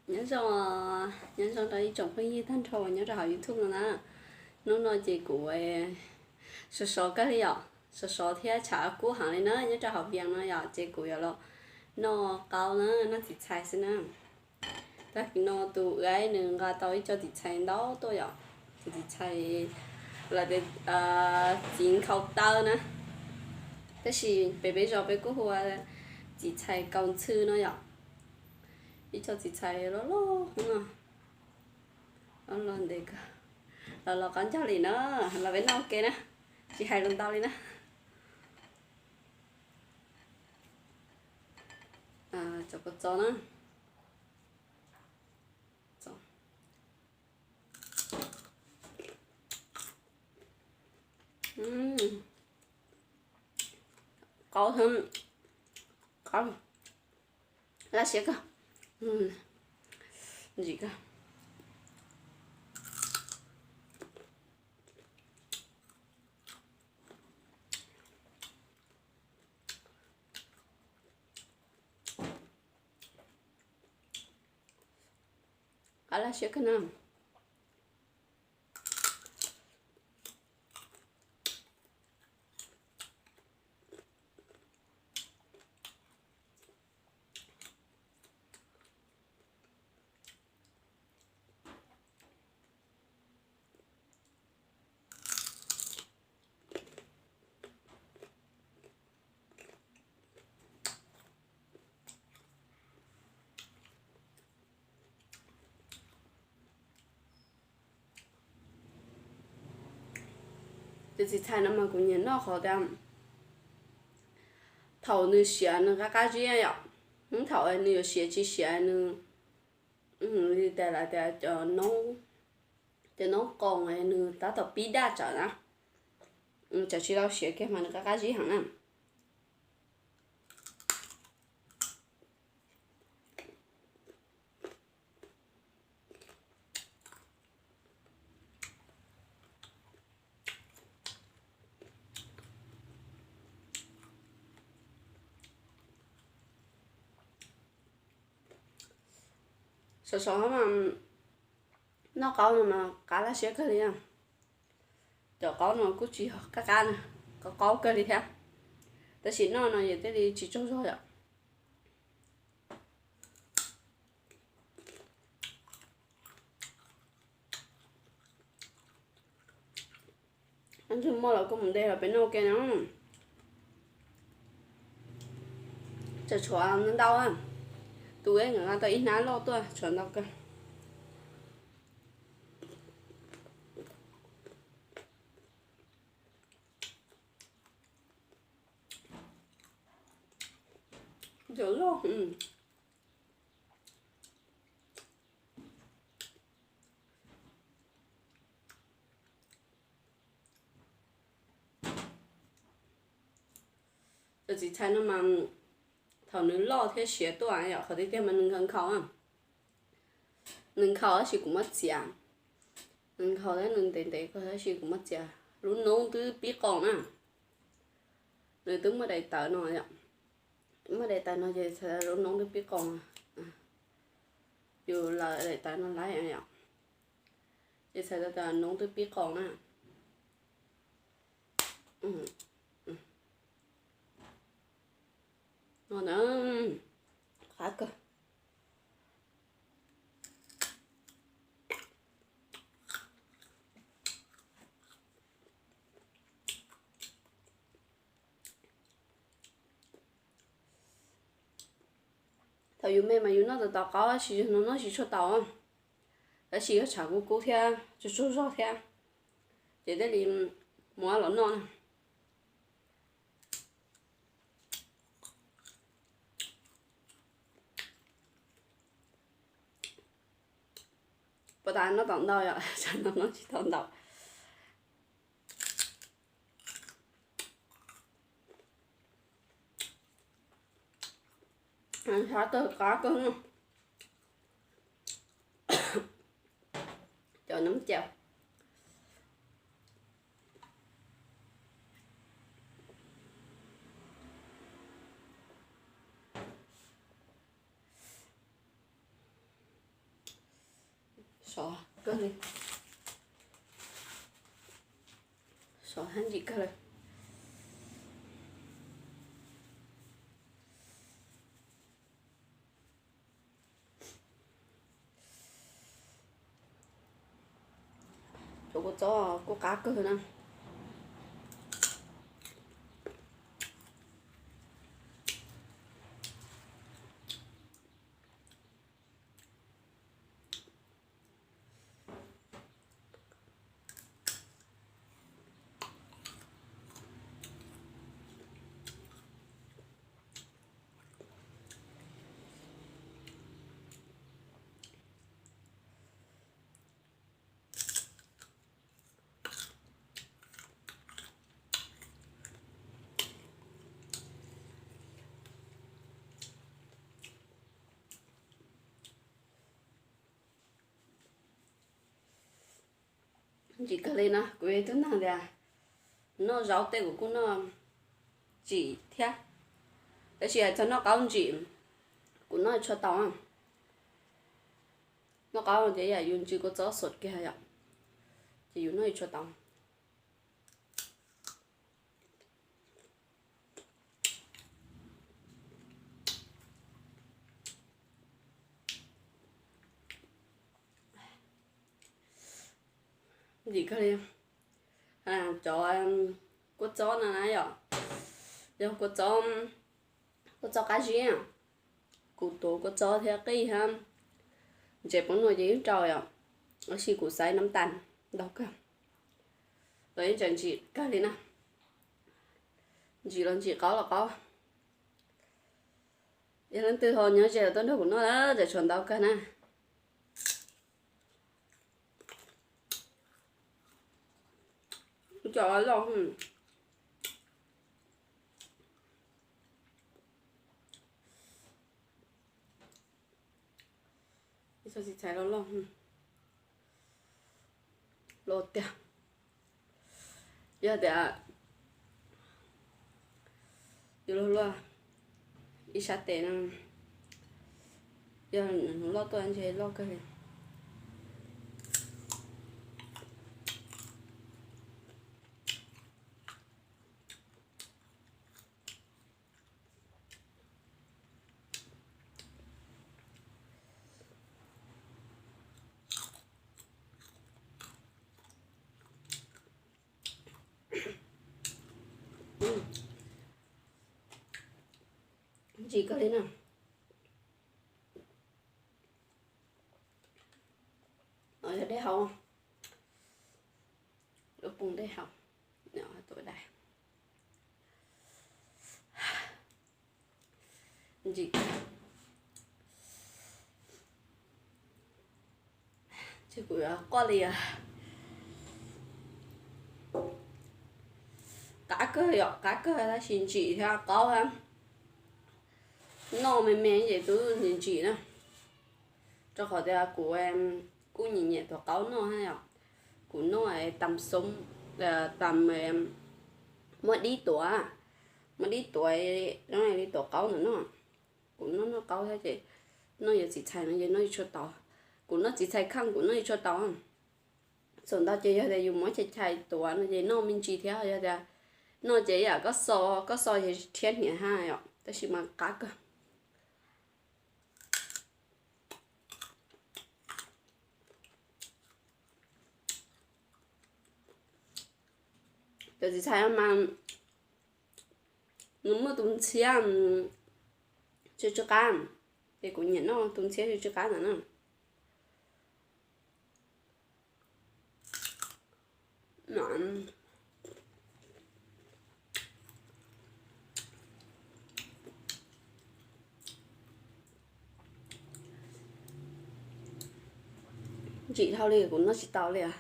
nhớ cho đây chồng cái gì thân thôi nhớ cho họ YouTube rồi nè nó nói gì của số cái gì ạ số thì trả cú hàng này nữa nhớ cho họ việc nó giờ chị của giờ nó cao nữa nó thịt xay xin nữa tất nó tụ gái nữa gà tỏi cho thịt xay đó tôi ạ thịt xay là để chín khẩu tơ nữa thế thì bây giờ bây cô hoa thịt xay còn chư nó ạ ít cho thịt xay nó không à nó để là con cháu gì nữa là bên nào kia nè chị hai lần tao đi nè cho con cho nó có thêm có lá xếp cơ gì cơ lá xếp cơ nào thì菜那么过年闹好的，头你写那个gì呀？头你有写起写你，你带来的叫弄，để nó còn ấy nữa ta tập bí đa trở nè, cho chị đâu写cái mà nó cái gì hả nè, sợ mà nó có mà cá là sẽ cái gì à, cho có nó cũng chỉ cá cá nè, có cái gì theo,แต่chỉ nó gì thế thì chỉ cho rồi ạ. Anh thử mua là có một đây là bên nào kia nó, chờ chua nó đau à, tụi ấy người ta ít ná lo tôi chuẩn đau cơ. Dữ luôn. Rồi chỉ thấy nó mà thầu nữ lo thế xé tôi ấy ạ, khỏi cái mà nâng khăn khó à, nâng khó thì cũng mất tiền, nâng khó đấy nâng tiền đấy có thể thì cũng mất tiền, lúc nấu từ biết còn à, rồi tướng mà đầy tờ nó ạ, mà đầy tờ nó vậy thì lúc nấu từ biết còn à, dù là đầy tờ nó lái ạ, vậy thì là nấu từ biết còn à. Nó khá cơ. Thầu dù mẹ mà dù nó từ tàu có chỉ nó chỉ cho tàu không, đã chỉ có chả cố theo cho rõ theo, để đây thì mua lẩu non. Bà ta nó tận đâu rồi, nó chỉ tận đâu. Ăn khá cơ có không? Cho nấm chèo. sọ cơ đi sọ hắn gì cơ này chỗ có cho có cá cơ nè chỉ cái này nè quê tôi nàng đây nó rau tê của cô nó chỉ thếแต่是cho nó cao chỉ của nó cho tao nó cao thì là dùng chỉ có gió sốt kia vậy chỉ dùng nó cho tao gì cái này cho cốt chó này rồi rồi cốt chó cá gì à củ tố cốt chó theo cây ha chế bốn nồi gì trời ạ nó chỉ củ sấy nấm tàn đâu cả đấy chẳng chỉ cái này nè chỉ lần chỉ có là có giờ lần từ hồi nhớ chế tôi đâu của nó đó để chuẩn đâu cả nè trời ơi luôn sao chị chạy nó luôn lột tiền giờ để giờ luôn ít sát tiền giờ nó lo tôi anh chị lo cái gì chỉ có thế nào ở đây không lúc bùng đây không nhỏ tuổi đây gì chứ của qua lìa cá cơ là xin chỉ theo có ha nó mềm mềm vậy tôi nhìn chỉ nè cho khỏi ra của em cũng nhìn nhẹ thọ cáo nó hay à của nó ấy tầm sống là tầm mới đi tuổi nó này đi tuổi cáo nữa nó của nó cáo thế chị nó giờ chỉ xài nó giờ nó cho tao của nó chỉ xài khăn của nó cho tao xong tao chơi giờ dùng mỗi chạy tuổi nó giờ nó mình chỉ theo giờ nó chỉ là có so thì thiên nhẹ ha ạ ta chỉ mà cá cơ giờ chỉ xài mà nếu mà tụng chia cho cam thì cũng nhận nó tụng chia cho cá nữa nè chị thao đi cũng nó chỉ tao liền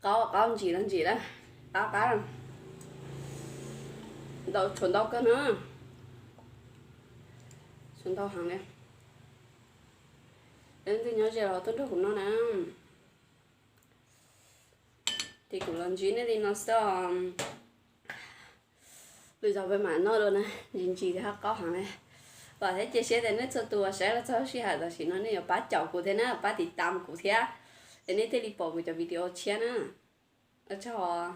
có chỉ làm gì đó tao cá đâu chuẩn đâu cơ nữa chuẩn đâu hàng này đến từ nhớ giờ tôi được của nó nè thì cũng làm gì nữa thì nó sẽ bây giờ với mà nó rồi nè nhìn chị thì có hàng này bà thấy chia sẻ để nó cho tôi sẽ là cho xí hạt là xí nó này bà chọn cụ thế nào bà thì tạm cụ thế để nên thế đi bỏ cái cho video chia nữa ở cho